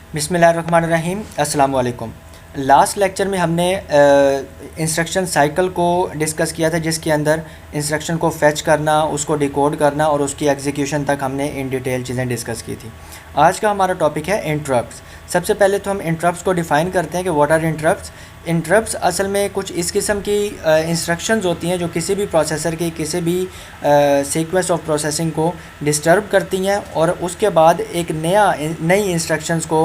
बिस्मिल्लाहिर्रहमानिर्रहीम। अस्सलाम वालेकुम। लास्ट लेक्चर में हमने इंस्ट्रक्शन साइकिल को डिस्कस किया था, जिसके अंदर इंस्ट्रक्शन को फेच करना, उसको डिकोड करना और उसकी एग्जीक्यूशन तक हमने इन डिटेल चीज़ें डिस्कस की थी। आज का हमारा टॉपिक है इंटरप्ट्स। सबसे पहले तो हम इंटरप्ट्स को डिफ़ाइन करते हैं कि व्हाट आर इंटरप्ट्स। इंटरप्ट्स असल में कुछ इस किस्म की इंस्ट्रक्शंस होती हैं जो किसी भी प्रोसेसर की किसी भी सीक्वेंस ऑफ प्रोसेसिंग को डिस्टर्ब करती हैं और उसके बाद एक नई इंस्ट्रक्शंस को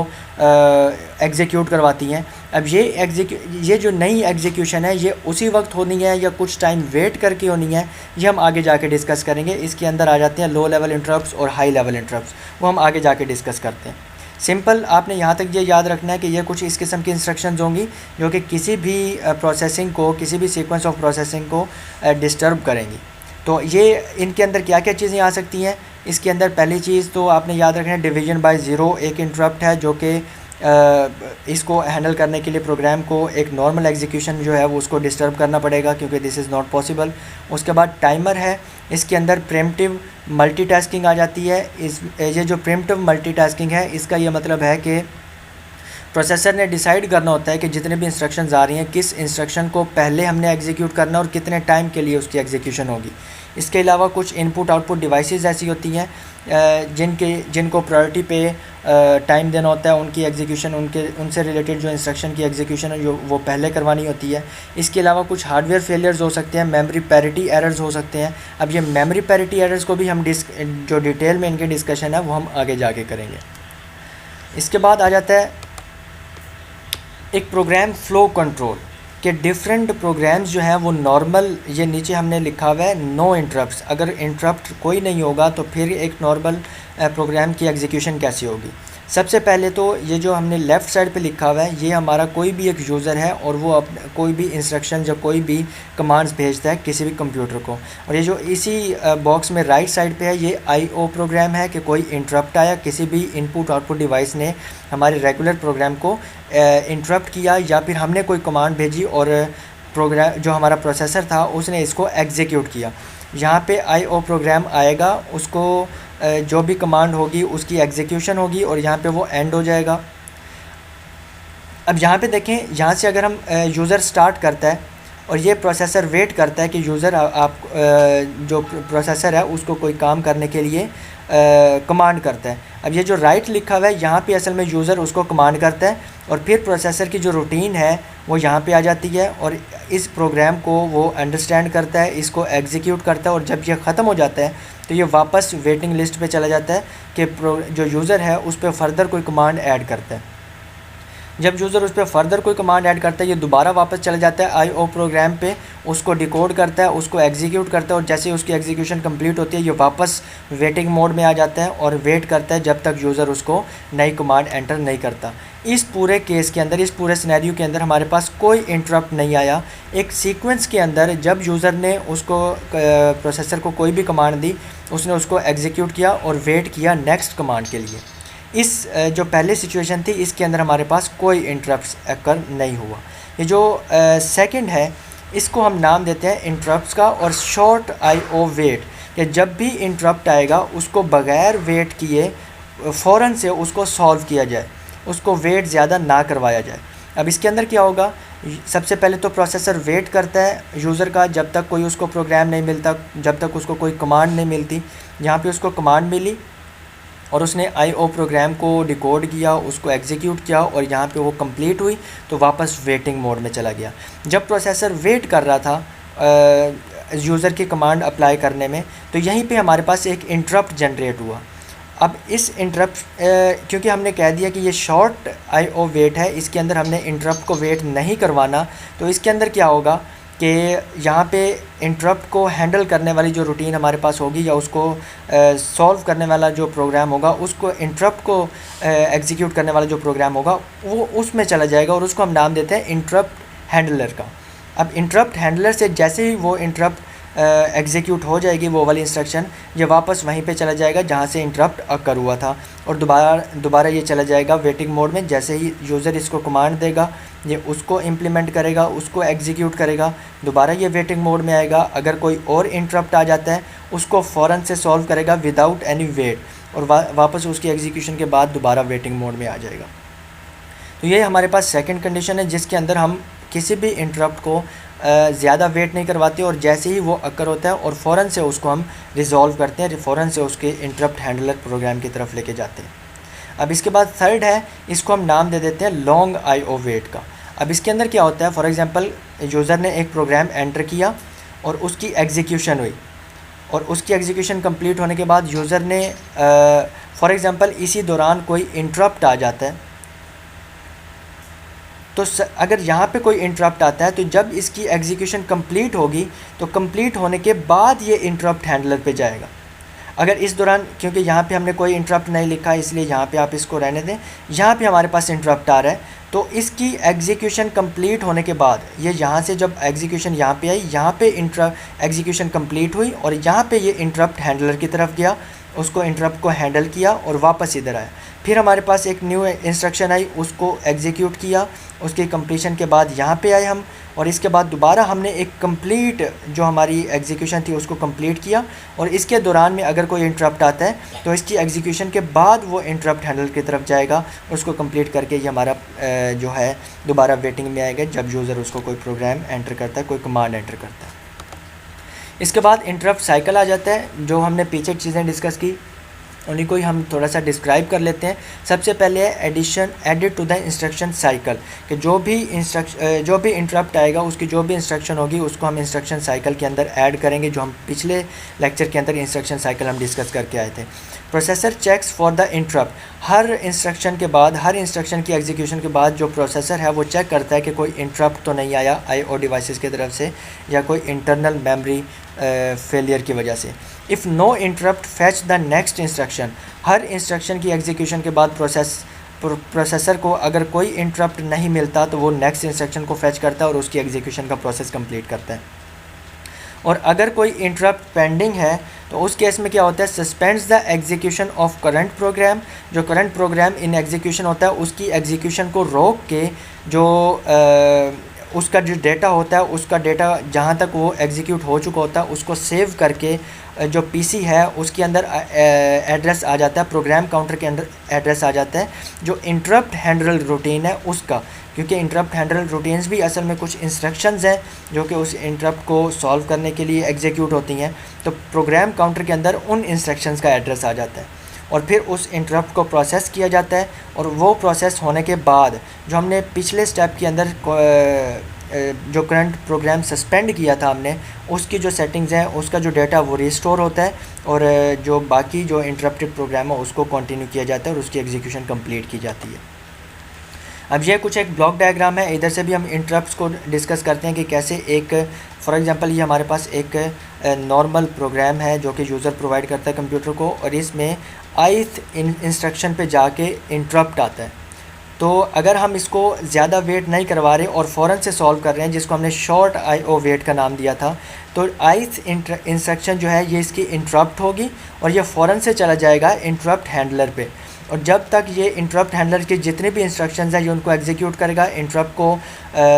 एग्जीक्यूट करवाती हैं। अब ये जो नई एग्जीक्यूशन है ये उसी वक्त होनी है या कुछ टाइम वेट करके होनी है, ये हम आगे जाके डिस्कस करेंगे। इसके अंदर आ जाते हैं लो लेवल इंटरप्ट्स और हाई लेवल इंटरप्ट्स, वो हम आगे जाके डिस्कस करते हैं। सिंपल आपने यहाँ तक ये याद रखना है कि ये कुछ इस किस्म की इंस्ट्रक्शंस होंगी जो कि किसी भी प्रोसेसिंग को, किसी भी सीक्वेंस ऑफ प्रोसेसिंग को डिस्टर्ब करेंगी। तो ये इनके अंदर क्या क्या चीज़ें आ सकती हैं। इसके अंदर पहली चीज़ तो आपने याद रखना है डिवीजन बाय ज़ीरो एक इंटरप्ट है जो कि इसको हैंडल करने के लिए प्रोग्राम को एक नॉर्मल एग्जीक्यूशन जो है वो उसको डिस्टर्ब करना पड़ेगा, क्योंकि दिस इज़ नॉट पॉसिबल। उसके बाद टाइमर है, इसके अंदर प्रीम्प्टिव मल्टीटास्किंग आ जाती है। ये जो प्रीम्प्टिव मल्टीटास्किंग है इसका ये मतलब है कि प्रोसेसर ने डिसाइड करना होता है कि जितने भी इंस्ट्रक्शंस आ रही हैं किस इंस्ट्रक्शन को पहले हमने एग्जीक्यूट करना और कितने टाइम के लिए उसकी एग्जीक्यूशन होगी। इसके अलावा कुछ इनपुट आउटपुट डिवाइसेस ऐसी होती हैं जिनको प्रायोरिटी पे टाइम देना होता है, उनकी एग्जीक्यूशन उनसे रिलेटेड जो इंस्ट्रक्शन की एग्जीक्यूशन है जो वो पहले करवानी होती है। इसके अलावा कुछ हार्डवेयर फेलियर्स हो सकते हैं, मेमोरी पैरिटी एरर्स हो सकते हैं। अब ये मेमोरी पैरिटी एरर्स को भी हम जो डिटेल में इनके डिस्कशन है वो हम आगे जाके करेंगे। इसके बाद आ जाता है एक प्रोग्राम फ्लो कंट्रोल के डिफरेंट प्रोग्राम्स जो हैं वो नॉर्मल, ये नीचे हमने लिखा हुआ है नो इंटरप्ट्स। अगर इंटरप्ट कोई नहीं होगा तो फिर एक नॉर्मल प्रोग्राम की एग्जीक्यूशन कैसे होगी। सबसे पहले तो ये जो हमने लेफ़्ट साइड पे लिखा हुआ है ये हमारा कोई भी एक यूज़र है और वो कोई भी इंस्ट्रक्शन या कोई भी कमांड्स भेजता है किसी भी कंप्यूटर को। और ये जो इसी बॉक्स में राइट साइड पे है ये IO प्रोग्राम है कि कोई इंटरप्ट आया, किसी भी इनपुट आउटपुट डिवाइस ने हमारे रेगुलर प्रोग्राम को इंटरप्ट किया या फिर हमने कोई कमांड भेजी और प्रोग्राम जो हमारा प्रोसेसर था उसने इसको एग्जीक्यूट किया। यहाँ पे IO प्रोग्राम आएगा, उसको जो भी कमांड होगी उसकी एग्जीक्यूशन होगी और यहाँ पे वो एंड हो जाएगा। अब यहाँ पे देखें, यहाँ से अगर हम यूज़र स्टार्ट करता है और ये प्रोसेसर वेट करता है कि यूज़र आप जो प्रोसेसर है उसको कोई काम करने के लिए कमांड करता है। अब ये जो राइट लिखा हुआ है यहाँ पे असल में यूज़र उसको कमांड करता है और फिर प्रोसेसर की जो रूटीन है वो यहाँ पे आ जाती है और इस प्रोग्राम को वो अंडरस्टैंड करता है, इसको एग्जीक्यूट करता है और जब ये ख़त्म हो जाता है तो ये वापस वेटिंग लिस्ट पे चला जाता है कि जो यूज़र है उस पर फ़र्दर कोई कमांड ऐड करता है। जब यूज़र उस पर फ़र्दर कोई कमांड ऐड करता है ये दोबारा वापस चला जाता है IO प्रोग्राम पे, उसको डिकोड करता है, उसको एग्जीक्यूट करता है और जैसे ही उसकी एग्जीक्यूशन कंप्लीट होती है ये वापस वेटिंग मोड में आ जाता है और वेट करता है जब तक यूज़र उसको नई कमांड एंटर नहीं करता। इस पूरे केस के अंदर, इस पूरे सिनेरियो के अंदर हमारे पास कोई इंटरप्ट नहीं आया। एक सीक्वेंस के अंदर जब यूज़र ने उसको प्रोसेसर को कोई भी कमांड दी उसने उसको एग्जीक्यूट किया और वेट किया नेक्स्ट कमांड के लिए। इस जो पहले सिचुएशन थी इसके अंदर हमारे पास कोई इंटरप्ट्स अकर नहीं हुआ। ये जो सेकंड है इसको हम नाम देते हैं इंटरप्ट्स का और शॉर्ट IO वेट, कि जब भी इंटरप्ट आएगा उसको बग़ैर वेट किए फ़ौरन से उसको सॉल्व किया जाए, उसको वेट ज़्यादा ना करवाया जाए। अब इसके अंदर क्या होगा, सबसे पहले तो प्रोसेसर वेट करता है यूज़र का जब तक कोई उसको प्रोग्राम नहीं मिलता, जब तक उसको कोई कमांड नहीं मिलती। यहाँ पे उसको कमांड मिली और उसने IO प्रोग्राम को डिकोड किया, उसको एग्जीक्यूट किया और यहाँ पे वो कंप्लीट हुई तो वापस वेटिंग मोड में चला गया। जब प्रोसेसर वेट कर रहा था यूज़र की कमांड अप्लाई करने में तो यहीं पे हमारे पास एक इंटरप्ट जनरेट हुआ। अब इस इंटरप्ट क्योंकि हमने कह दिया कि ये शॉर्ट IO वेट है, इसके अंदर हमने इंटरप्ट को वेट नहीं करवाना, तो इसके अंदर क्या होगा कि यहाँ पे इंटरप्ट को हैंडल करने वाली जो रूटीन हमारे पास होगी या उसको सॉल्व करने वाला जो प्रोग्राम होगा, उसको इंटरप्ट को एग्जीक्यूट करने वाला जो प्रोग्राम होगा वो उसमें चला जाएगा और उसको हम नाम देते हैं इंटरप्ट हैंडलर का। अब इंटरप्ट हैंडलर से जैसे ही वो इंटरप्ट एग्जीक्यूट हो जाएगी वो वाली इंस्ट्रक्शन, ये वापस वहीं पे चला जाएगा जहाँ से इंटरप्ट अकर हुआ था और दोबारा ये चला जाएगा वेटिंग मोड में। जैसे ही यूज़र इसको कमांड देगा ये उसको इम्प्लीमेंट करेगा, उसको एग्जीक्यूट करेगा, दोबारा ये वेटिंग मोड में आएगा। अगर कोई और इंटरप्ट आ जाता है उसको फ़ौरन से सॉल्व करेगा विदाउट एनी वेट और वापस उसकी एग्जीक्यूशन के बाद दोबारा वेटिंग मोड में आ जाएगा। तो ये हमारे पास सेकंड कंडीशन है जिसके अंदर हम किसी भी इंटरप्ट को ज़्यादा वेट नहीं करवाते और जैसे ही वो अकर होता है और फ़ौरन से उसको हम रिज़ॉल्व करते हैं, फ़ौरन से उसके इंटरप्ट हैंडलर प्रोग्राम की तरफ लेके जाते हैं। अब इसके बाद थर्ड है, इसको हम नाम दे देते हैं लॉन्ग IO वेट का। अब इसके अंदर क्या होता है, फॉर एग्ज़ाम्पल यूज़र ने एक प्रोग्राम एंटर किया और उसकी एग्जीक्यूशन हुई और उसकी एग्जीक्यूशन कंप्लीट होने के बाद यूज़र ने फॉर एग्ज़ाम्पल इसी दौरान कोई इंटरप्ट आ जाता है। तो अगर यहाँ पे कोई इंटरप्ट आता है तो जब इसकी एग्जीक्यूशन कंप्लीट होगी तो कंप्लीट होने के बाद ये इंटरप्ट हैंडलर पे जाएगा। अगर इस दौरान, क्योंकि यहाँ पे हमने कोई इंटरप्ट नहीं लिखा इसलिए यहाँ पे आप इसको रहने दें, यहाँ पे हमारे पास इंटरप्ट आ रहा है तो इसकी एग्जीक्यूशन कंप्लीट होने के बाद ये यहाँ से जब एग्जीक्यूशन यहाँ पे आई, यहाँ पे एग्जीक्यूशन कंप्लीट हुई और यहाँ पे ये इंटरप्ट हैंडलर की तरफ गया, उसको इंटरप्ट को हैंडल किया और वापस इधर आया। फिर हमारे पास एक न्यू इंस्ट्रक्शन आई, उसको एग्जीक्यूट किया, उसकी कंप्लीशन के बाद यहाँ पे आए हम और इसके बाद दोबारा हमने एक कंप्लीट जो हमारी एग्जीक्यूशन थी उसको कंप्लीट किया और इसके दौरान में अगर कोई इंटरप्ट आता है तो इसकी एग्जीक्यूशन के बाद वो इंटरप्ट हैंडलर की तरफ जाएगा, उसको कंप्लीट करके ये हमारा जो है दोबारा वेटिंग में आएगा जब यूज़र उसको कोई प्रोग्राम एंटर करता है, कोई कमांड एंटर करता है। इसके बाद इंटरप्ट साइकिल आ जाता है, जो हमने पीछे चीज़ें डिस्कस की उन्हीं को ही हम थोड़ा सा डिस्क्राइब कर लेते हैं। सबसे पहले है added to the instruction cycle, कि जो भी इंटरप्ट आएगा उसकी जो भी इंस्ट्रक्शन होगी उसको हम इंस्ट्रक्शन साइकिल के अंदर ऐड करेंगे, जो हम पिछले लेक्चर के अंदर इंस्ट्रक्शन साइकिल हम डिस्कस करके आए थे। Processor checks for the interrupt, हर इंस्ट्रक्शन के बाद, हर इंस्ट्रक्शन की एग्जीक्यूशन के बाद जो प्रोसेसर है वो चेक करता है कि कोई इंटरप्ट तो नहीं आया IO डिवाइसेस की तरफ से या कोई इंटरनल मेमोरी फेलियर की वजह से। If no interrupt fetch the next instruction, हर इंस्ट्रक्शन की एग्जीक्यूशन के बाद प्रोसेसर को अगर कोई इंटरप्ट नहीं मिलता तो वो नेक्स्ट इंस्ट्रक्शन को फैच करता है और उसकी एग्जीक्यूशन का प्रोसेस कंप्लीट करता है। और अगर कोई इंटरप्ट पेंडिंग है तो उस केस में क्या होता है, suspends the execution of current program, जो करंट प्रोग्राम इन एग्जीक्यूशन होता है उसकी एग्जीक्यूशन को रोक के जो उसका जो डेटा होता है, उसका डेटा जहाँ तक वो एग्जीक्यूट हो चुका होता है उसको सेव करके जो PC है उसके अंदर एड्रेस आ जाता है, प्रोग्राम काउंटर के अंदर एड्रेस आ जाता है जो इंटरप्ट हैंडल रूटीन है उसका, क्योंकि इंटरप्ट हैंडल रूटीन्स भी असल में कुछ इंस्ट्रक्शंस हैं जो कि उस इंटरप्ट को सॉल्व करने के लिए एग्जीक्यूट होती हैं। तो प्रोग्राम काउंटर के अंदर उन इंस्ट्रक्शंस का एड्रेस आ जाता है और फिर उस इंटरप्ट को प्रोसेस किया जाता है और वो प्रोसेस होने के बाद जो हमने पिछले स्टेप के अंदर जो करंट प्रोग्राम सस्पेंड किया था हमने, उसकी जो सेटिंग्स हैं उसका जो डेटा वो रिस्टोर होता है और जो बाकी जो इंटरप्टेड प्रोग्राम है उसको कंटिन्यू किया जाता है और उसकी एग्जीक्यूशन कंप्लीट की जाती है। अब ये कुछ एक ब्लॉक डायग्राम है, इधर से भी हम इंटरप्ट्स को डिस्कस करते हैं कि कैसे एक, फॉर एग्जांपल ये हमारे पास एक नॉर्मल प्रोग्राम है जो कि यूज़र प्रोवाइड करता है कंप्यूटर को और इसमें ith इंस्ट्रक्शन पे जाके इंटरप्ट आता है। तो अगर हम इसको ज़्यादा वेट नहीं करवा रहे और फ़ौरन से सॉल्व कर रहे हैं, जिसको हमने शॉर्ट IO वेट का नाम दिया था, तो ith इंस्ट्रक्शन जो है ये इसकी इंटरप्ट होगी और ये फ़ौरन से चला जाएगा इंटरप्ट हैंडलर पे और जब तक ये इंटरप्ट हैंडलर के जितने भी इंस्ट्रक्शंस हैं ये उनको एग्जीक्यूट करेगा, इंटरप्ट को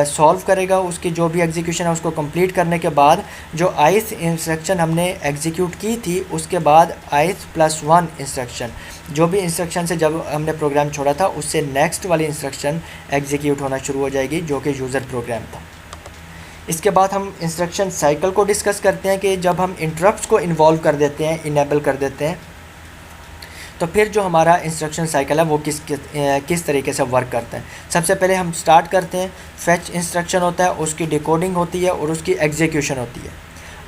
सॉल्व करेगा, उसकी जो भी एग्जीक्यूशन है उसको कंप्लीट करने के बाद जो ith इंस्ट्रक्शन हमने एग्जीक्यूट की थी उसके बाद ith+1 इंस्ट्रक्शन, जो भी इंस्ट्रक्शन से जब हमने प्रोग्राम छोड़ा था उससे नेक्स्ट वाली इंस्ट्रक्शन एग्जीक्यूट होना शुरू हो जाएगी जो कि यूज़र प्रोग्राम था। इसके बाद हम इंस्ट्रक्शन साइकिल को डिस्कस करते हैं कि जब हम इंटरप्ट्स को इन्वॉल्व कर देते हैं, इनेबल कर देते हैं, तो फिर जो हमारा इंस्ट्रक्शन साइकिल है वो किस तरीके से वर्क करता है। सबसे पहले हम स्टार्ट करते हैं, फैच इंस्ट्रक्शन होता है, उसकी डिकोडिंग होती है और उसकी एग्जीक्यूशन होती है।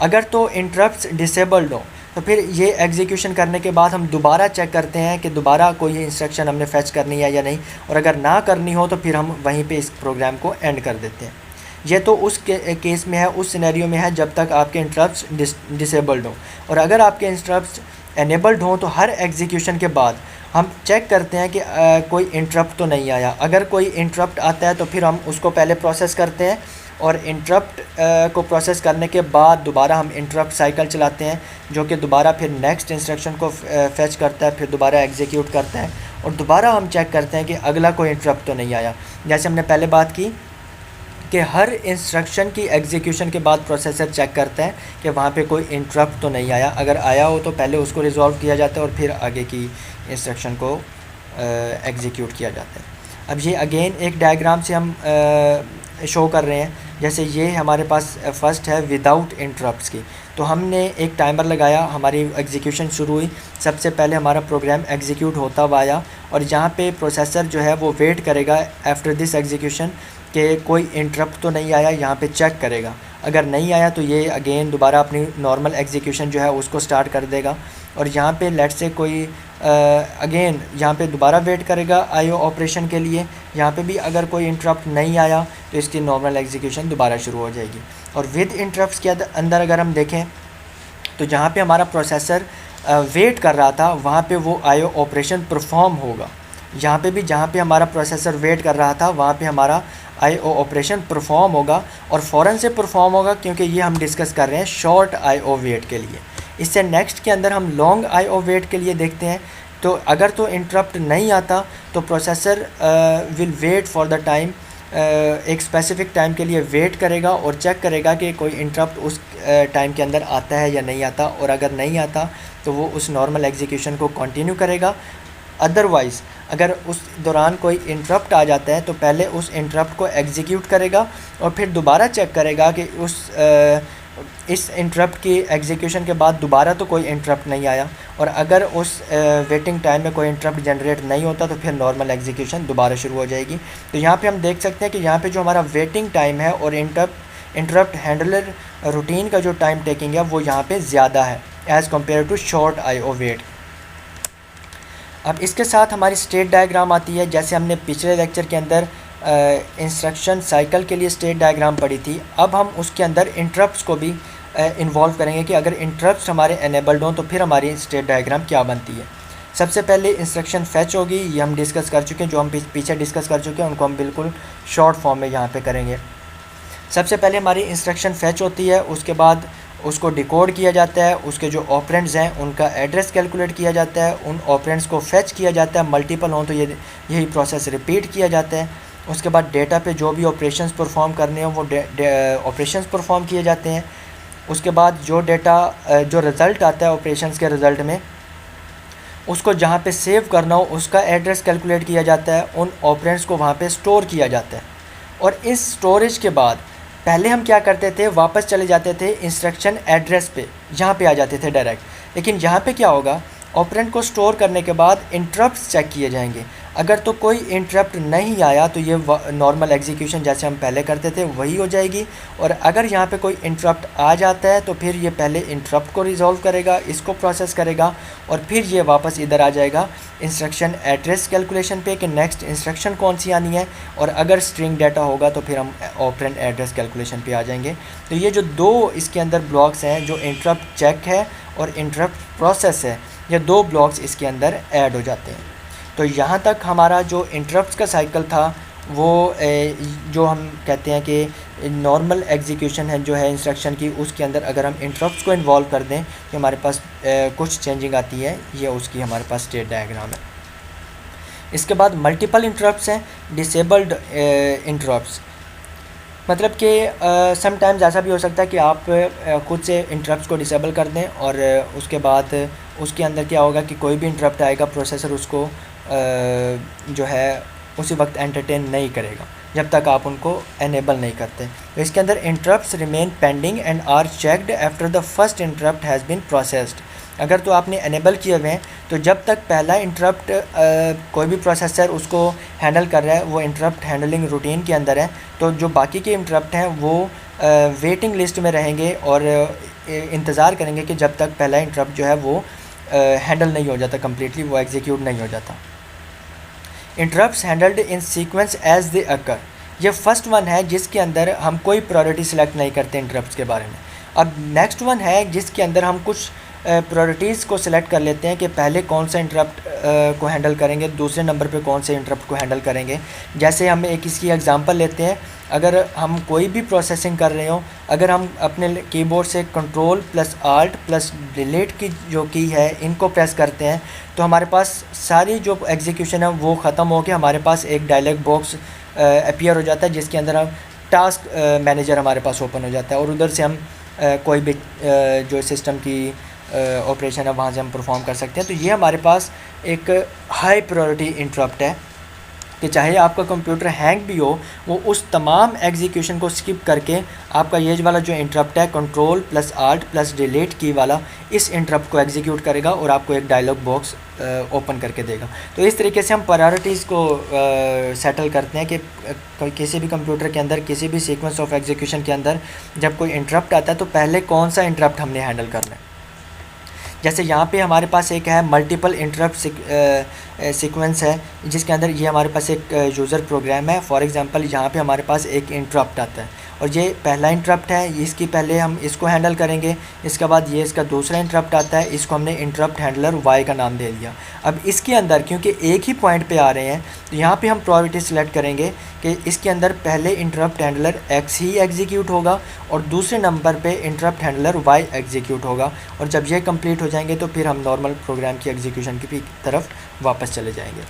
अगर तो इंटरप्ट्स डिसेबल्ड हो तो फिर ये एग्जीक्यूशन करने के बाद हम दोबारा चेक करते हैं कि दोबारा कोई इंस्ट्रक्शन हमने फैच करनी है या नहीं, और अगर ना करनी हो तो फिर हम वहीं पे इस प्रोग्राम को एंड कर देते हैं। ये तो उस केस में है, उस सिनेरियो में है जब तक आपके इंटरप्ट्स डिसेबल्ड हो, और अगर आपके इंटरप्ट्स एनेबल्ड हों तो हर एग्जीक्यूशन के बाद हम चेक करते हैं कि कोई इंटरप्ट तो नहीं आया। अगर कोई इंटरप्ट आता है तो फिर हम उसको पहले प्रोसेस करते हैं और इंटरप्ट को प्रोसेस करने के बाद दोबारा हम इंटरप्ट साइकिल चलाते हैं जो कि दोबारा फिर नेक्स्ट इंस्ट्रक्शन को फैच करता है, फिर दोबारा एग्जीक्यूट करता है और दोबारा हम चेक करते हैं कि अगला कोई इंटरप्ट तो नहीं आया। जैसे हमने पहले बात की कि हर इंस्ट्रक्शन की एग्जीक्यूशन के बाद प्रोसेसर चेक करता है कि वहाँ पे कोई इंटरप्ट तो नहीं आया, अगर आया हो तो पहले उसको रिजॉल्व किया जाता है और फिर आगे की इंस्ट्रक्शन को एग्जीक्यूट किया जाता है। अब ये अगेन एक डायग्राम से हम शो कर रहे हैं। जैसे ये हमारे पास फर्स्ट है विदाउट इंटरप्ट्स की, तो हमने एक टाइमर लगाया, हमारी एग्जीक्यूशन शुरू हुई। सबसे पहले हमारा प्रोग्राम एग्जीक्यूट होता हुआ आया और यहाँ पे प्रोसेसर जो है वो वेट करेगा आफ्टर दिस एग्जीक्यूशन कि कोई इंटरप्ट तो नहीं आया, यहाँ पे चेक करेगा। अगर नहीं आया तो ये अगेन दोबारा अपनी नॉर्मल एग्जीक्यूशन जो है उसको स्टार्ट कर देगा। और यहाँ पे लेट से कोई अगेन यहाँ पे दोबारा वेट करेगा आईओ ऑपरेशन के लिए। यहाँ पे भी अगर कोई इंटरप्ट नहीं आया तो इसकी नॉर्मल एग्जीक्यूशन दोबारा शुरू हो जाएगी। और विद इंटरप्ट्स के अंदर अगर हम देखें तो जहाँ पे हमारा प्रोसेसर वेट कर रहा था वहाँ पे वो आईओ ऑपरेशन परफॉर्म होगा। यहाँ पे भी जहाँ पे हमारा प्रोसेसर वेट कर रहा था वहाँ पे हमारा आईओ ऑपरेशन परफॉर्म होगा और फ़ौरन से परफॉर्म होगा, क्योंकि ये हम डिस्कस कर रहे हैं शॉर्ट आईओ वेट के लिए। इससे नेक्स्ट के अंदर हम लॉन्ग आईओ वेट के लिए देखते हैं। तो अगर तो इंटरप्ट नहीं आता तो processor will wait for the time, एक स्पेसिफिक टाइम के लिए वेट करेगा और चेक करेगा कि कोई इंटरप्ट उस टाइम के अंदर आता है या नहीं आता। और अगर नहीं आता तो वो उस नॉर्मल एग्जीक्यूशन को कंटिन्यू करेगा। अदरवाइज़ अगर उस दौरान कोई इंटरप्ट आ जाता है तो पहले उस इंटरप्ट को एग्जीक्यूट करेगा और फिर दोबारा चेक करेगा कि इस इंटरप्ट की एग्जीक्यूशन के बाद दोबारा तो कोई इंटरप्ट नहीं आया। और अगर उस वेटिंग टाइम में कोई इंटरप्ट जनरेट नहीं होता तो फिर नॉर्मल एग्जीक्यूशन दोबारा शुरू हो जाएगी। तो यहाँ पे हम देख सकते हैं कि यहाँ पे जो हमारा वेटिंग टाइम है और इंटरप्ट हैंडलर रूटीन का जो टाइम टेकिंग है वो यहाँ पे ज़्यादा है as compare to short IO wait. अब इसके साथ हमारी स्टेट डायग्राम आती है। जैसे हमने पिछले लेक्चर के अंदर इंस्ट्रक्शन साइकिल के लिए स्टेट डायग्राम पढ़ी थी, अब हम उसके अंदर इंटरप्ट्स को भी इन्वॉल्व करेंगे कि अगर इंटरप्ट्स हमारे एनेबल्ड हों तो फिर हमारी स्टेट डायग्राम क्या बनती है। सबसे पहले इंस्ट्रक्शन फैच होगी, ये हम डिस्कस कर चुके हैं, जो हम पीछे डिस्कस कर चुके हैं उनको हम बिल्कुल शॉर्ट फॉर्म में यहाँ पे करेंगे। सबसे पहले हमारी इंस्ट्रक्शन फैच होती है, उसके बाद उसको डिकोड किया जाता है, उसके जो ऑपरेंड्स हैं उनका एड्रेस कैलकुलेट किया जाता है, उन ऑपरेंड्स को फैच किया जाता है, मल्टीपल हों तो यही प्रोसेस रिपीट किया जाता है। उसके बाद डेटा पे जो भी ऑपरेशंस परफॉर्म करने हों वो ऑपरेशंस परफॉर्म किए जाते हैं। उसके बाद जो डेटा जो रिज़ल्ट आता है ऑपरेशंस के रिज़ल्ट में, उसको जहाँ पे सेव करना हो उसका एड्रेस कैलकुलेट किया जाता है, उन ऑपरेंड्स को वहाँ पे स्टोर किया जाता है। और इस स्टोरेज के बाद पहले हम क्या करते थे, वापस चले जाते थे इंस्ट्रक्शन एड्रेस पे, यहाँ पे आ जाते थे डायरेक्ट। लेकिन यहाँ पे क्या होगा, ऑपरेंड को स्टोर करने के बाद इंटरप्ट्स चेक किए जाएंगे। अगर तो कोई इंटरप्ट नहीं आया तो ये नॉर्मल एग्जीक्यूशन जैसे हम पहले करते थे वही हो जाएगी। और अगर यहाँ पे कोई इंटरप्ट आ जाता है तो फिर ये पहले इंटरप्ट को रिजॉल्व करेगा, इसको प्रोसेस करेगा और फिर ये वापस इधर आ जाएगा इंस्ट्रक्शन एड्रेस कैलकुलेशन पे कि नेक्स्ट इंस्ट्रक्शन कौन सी आनी है। और अगर स्ट्रिंग डाटा होगा तो फिर हम ऑपरेंड एड्रेस कैलकुलेशन पे आ जाएंगे। तो ये जो दो इसके अंदर ब्लॉक्स हैं, जो इंटरप्ट चेक है और इंटरप्ट प्रोसेस है, ये दो ब्लॉक्स इसके अंदर ऐड हो जाते हैं। तो यहाँ तक हमारा जो इंटरप्ट्स का साइकिल था वो जो हम कहते हैं कि नॉर्मल एग्जीक्यूशन है जो है इंस्ट्रक्शन की, उसके अंदर अगर हम इंटरप्ट्स को इन्वॉल्व कर दें तो हमारे पास कुछ चेंजिंग आती है, ये उसकी हमारे पास स्टेट डायग्राम है। इसके बाद मल्टीपल इंटरप्ट्स हैं, डिसेबल्ड इंटरप्ट्स, मतलब कि समटाइम्स ऐसा भी हो सकता है कि आप खुद से इंटरप्ट्स को डिसेबल कर दें और उसके बाद उसके अंदर क्या होगा कि कोई भी इंटरप्ट आएगा प्रोसेसर उसको जो है उसी वक्त एंटरटेन नहीं करेगा जब तक आप उनको एनेबल नहीं करते। तो इसके अंदर interrupts remain pending and are checked after the first interrupt has been processed. अगर तो आपने एनेबल किए हुए हैं तो जब तक पहला इंटरप्ट कोई भी प्रोसेसर उसको हैंडल कर रहा है, वो इंटरप्ट हैंडलिंग रूटीन के अंदर है, तो जो बाकी के इंटरप्ट हैं वो वेटिंग लिस्ट में रहेंगे और इंतज़ार करेंगे कि जब तक पहला इंटरप्ट जो है वो हैंडल नहीं हो जाता कम्प्लीटली, वो एग्जीक्यूट नहीं हो जाता। Interrupts handled in sequence as they occur, ये फर्स्ट वन है जिसके अंदर हम कोई प्रायोरिटी सेलेक्ट नहीं करते इंटरप्ट्स के बारे में। अब नेक्स्ट वन है जिसके अंदर हम कुछ प्रायोरिटीज़ को सिलेक्ट कर लेते हैं कि पहले कौन सा इंटरप्ट को हैंडल करेंगे, दूसरे नंबर पे कौन से इंटरप्ट को हैंडल करेंगे। जैसे हम एक इसकी एग्जांपल लेते हैं, अगर हम कोई भी प्रोसेसिंग कर रहे हो, अगर हम अपने कीबोर्ड से control plus alt plus delete की जो की है इनको प्रेस करते हैं तो हमारे पास सारी जो एग्जीक्यूशन है वो ख़त्म हो के हमारे पास एक डायलॉग बॉक्स अपीयर हो जाता है जिसके अंदर हम टास्क मैनेजर हमारे पास ओपन हो जाता है और उधर से हम कोई भी जो सिस्टम की ऑपरेशन है वहाँ से हम परफॉर्म कर सकते हैं। तो ये हमारे पास एक हाई प्रायोरिटी इंटरप्ट है कि चाहे आपका कंप्यूटर हैंग भी हो, वो उस तमाम एग्जीक्यूशन को स्किप करके आपका ये वाला जो इंटरप्ट है control plus alt plus delete की वाला इस इंटरप्ट को एग्जीक्यूट करेगा और आपको एक डायलॉग बॉक्स ओपन करके देगा। तो इस तरीके से हम प्रायोरिटीज़ को सेटल करते हैं कि किसी भी कंप्यूटर के अंदर किसी भी सीक्वेंस ऑफ एग्जीक्यूशन के अंदर जब कोई इंटरप्ट आता है तो पहले कौन सा इंटरप्ट हमने हैंडल करना है। जैसे यहाँ पे हमारे पास एक है मल्टीपल इंटरप्ट सीक्वेंस है, जिसके अंदर ये हमारे पास एक यूज़र प्रोग्राम है। फॉर एग्जांपल यहाँ पे हमारे पास एक इंटरप्ट आता है और ये पहला इंटरप्ट है, इसकी पहले हम इसको हैंडल करेंगे। इसके बाद ये इसका दूसरा इंटरप्ट आता है, इसको हमने इंटरप्ट हैंडलर वाई का नाम दे दिया। अब इसके अंदर क्योंकि एक ही पॉइंट पे आ रहे हैं तो यहाँ पे हम प्रायोरिटी सेलेक्ट करेंगे कि इसके अंदर पहले इंटरप्ट हैंडलर एक्स ही एग्जीक्यूट होगा और दूसरे नंबर पे इंटरप्ट हैंडलर वाई एग्जीक्यूट होगा। और जब ये कंप्लीट हो जाएंगे तो फिर हम नॉर्मल प्रोग्राम की एग्जीक्यूशन की तरफ वापस चले जाएंगे।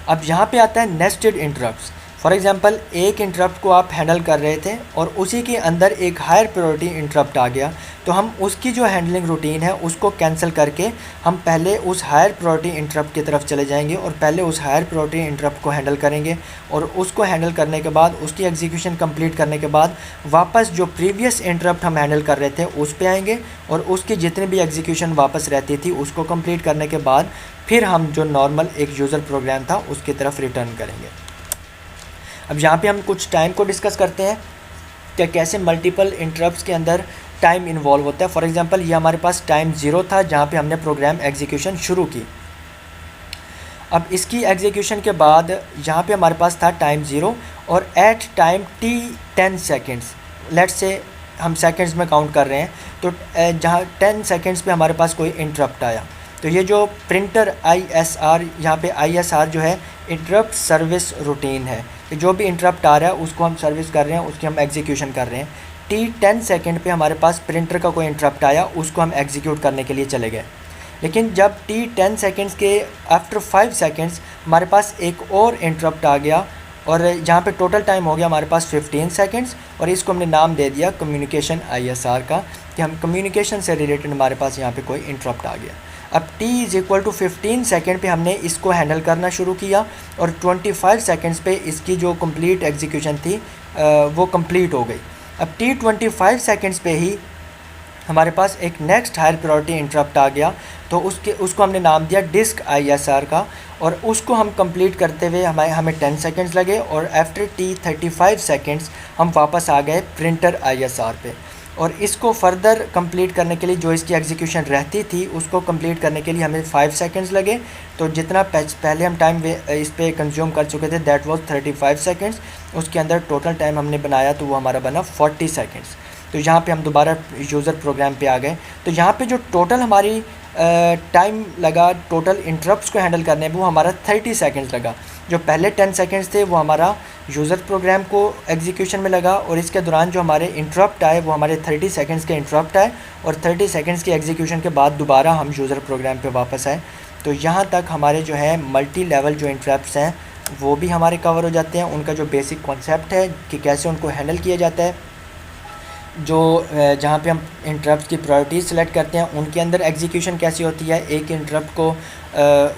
अब यहाँ पे आता है नेस्टेड इंटरप्ट्स। फॉर एग्ज़ाम्पल एक इंटरप्ट को आप हैंडल कर रहे थे और उसी के अंदर एक हायर प्रायोरिटी इंटरप्ट आ गया, तो हम उसकी जो हैंडलिंग रूटीन है उसको कैंसिल करके हम पहले उस हायर प्रायोरिटी इंटरप्ट की तरफ चले जाएंगे और पहले उस हायर प्रायोरिटी इंटरप्ट को हैंडल करेंगे। और उसको हैंडल करने के बाद उसकी एग्जीक्यूशन कंप्लीट करने के बाद वापस जो प्रीवियस इंटरप्ट हम हैंडल कर रहे थे उस पे आएंगे और उसकी जितनी भी एग्जीक्यूशन वापस रहती थी उसको कंप्लीट करने के बाद फिर हम जो नॉर्मल एक यूज़र प्रोग्राम था उसकी तरफ रिटर्न करेंगे। अब यहाँ पे हम कुछ टाइम को डिस्कस करते हैं कि कैसे मल्टीपल इंटरप्ट्स के अंदर टाइम इन्वॉल्व होता है। फॉर एग्जांपल ये हमारे पास टाइम 0 था जहाँ पे हमने प्रोग्राम एग्जीक्यूशन शुरू की। अब इसकी एग्जीक्यूशन के बाद यहाँ पे हमारे पास था टाइम 0 और at time t 10 seconds, let's say हम सेकेंड्स में काउंट कर रहे हैं, तो जहाँ 10 सेकेंड्स पे हमारे पास कोई इंटरप्ट आया तो ये जो प्रिंटर ISR, यहाँ पे ISR जो है इंटरप्ट सर्विस रूटीन है, कि जो भी इंटरप्ट आ रहा है उसको हम सर्विस कर रहे हैं, उसकी हम एग्जीक्यूशन कर रहे हैं। t 10 सेकेंड पे हमारे पास प्रिंटर का कोई इंटरप्ट आया, उसको हम एग्जीक्यूट करने के लिए चले गए। लेकिन जब t 10 सेकेंड्स के आफ्टर 5 सेकेंड्स हमारे पास एक और इंटरप्ट आ गया और जहाँ पे टोटल टाइम हो गया हमारे पास 15 सेकेंड्स और इसको हमने नाम दे दिया कम्युनिकेशन ISR का, कि हम कम्युनिकेशन से रिलेटेड हमारे पास यहाँ पे कोई इंटरप्ट आ गया। अब t = 15 सेकेंड पे हमने इसको हैंडल करना शुरू किया और 25 सेकेंड्स पे इसकी जो कंप्लीट एग्जीक्यूशन थी वो कंप्लीट हो गई। अब t 25 सेकेंड्स पे ही हमारे पास एक नेक्स्ट हायर प्रायोरिटी इंटरप्ट आ गया, तो उसको हमने नाम दिया डिस्क ISR का और उसको हम कंप्लीट करते हुए हमें 10 सेकेंड्स लगे और आफ्टर t 35 सेकेंड्स हम वापस आ गए प्रिंटर ISR पे। और इसको फर्दर कंप्लीट करने के लिए जो इसकी एग्जीक्यूशन रहती थी उसको कंप्लीट करने के लिए हमें 5 सेकेंड्स लगे। तो जितना पहले हम टाइम इस पे कंज्यूम कर चुके थे दैट वाज 35 सेकेंड्स, उसके अंदर टोटल टाइम हमने बनाया तो वो हमारा बना 40 सेकेंड्स। तो यहाँ पे हम दोबारा यूज़र प्रोग्राम पे आ गए। तो यहाँ पे जो टोटल हमारी टाइम लगा टोटल इंटरप्ट्स को हैंडल करने में वो हमारा 30 सेकेंड्स लगा। जो पहले 10 सेकेंड्स थे वो हमारा यूज़र प्रोग्राम को एग्जीक्यूशन में लगा और इसके दौरान जो हमारे इंटरप्ट आए वो हमारे 30 सेकेंड्स के इंटरप्ट आए और 30 सेकेंड्स की एग्जीक्यूशन के बाद दोबारा हम यूज़र प्रोग्राम पे वापस आए। तो यहाँ तक हमारे जो है मल्टी लेवल जो इंटरप्ट्स हैं वो भी हमारे कवर हो जाते हैं। उनका जो बेसिक कॉन्सेप्ट है कि कैसे उनको हैंडल किया जाता है, जो जहाँ पे हम इंटरप्ट की प्रायोरिटीज़ सेलेक्ट करते हैं उनके अंदर एग्जीक्यूशन कैसी होती है, एक इंटरप्ट को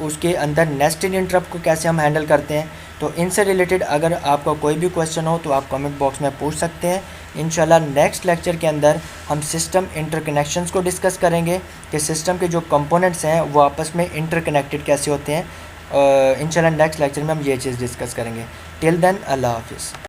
उसके अंदर नेस्टेड इंटरप्ट को कैसे हम हैंडल करते हैं। तो इनसे रिलेटेड अगर आपका कोई भी क्वेश्चन हो तो आप कमेंट बॉक्स में पूछ सकते हैं। इंशाल्लाह नेक्स्ट लेक्चर के अंदर हम सिस्टम इंटरकनेक्शंस को डिस्कस करेंगे कि सिस्टम के जो कंपोनेंट्स हैं वो आपस में इंटरकनेक्टेड कैसे होते हैं। इंशाल्लाह नेक्स्ट लेक्चर में हम ये चीज़ डिस्कस करेंगे। टिल देन अल्लाह हाफिज़।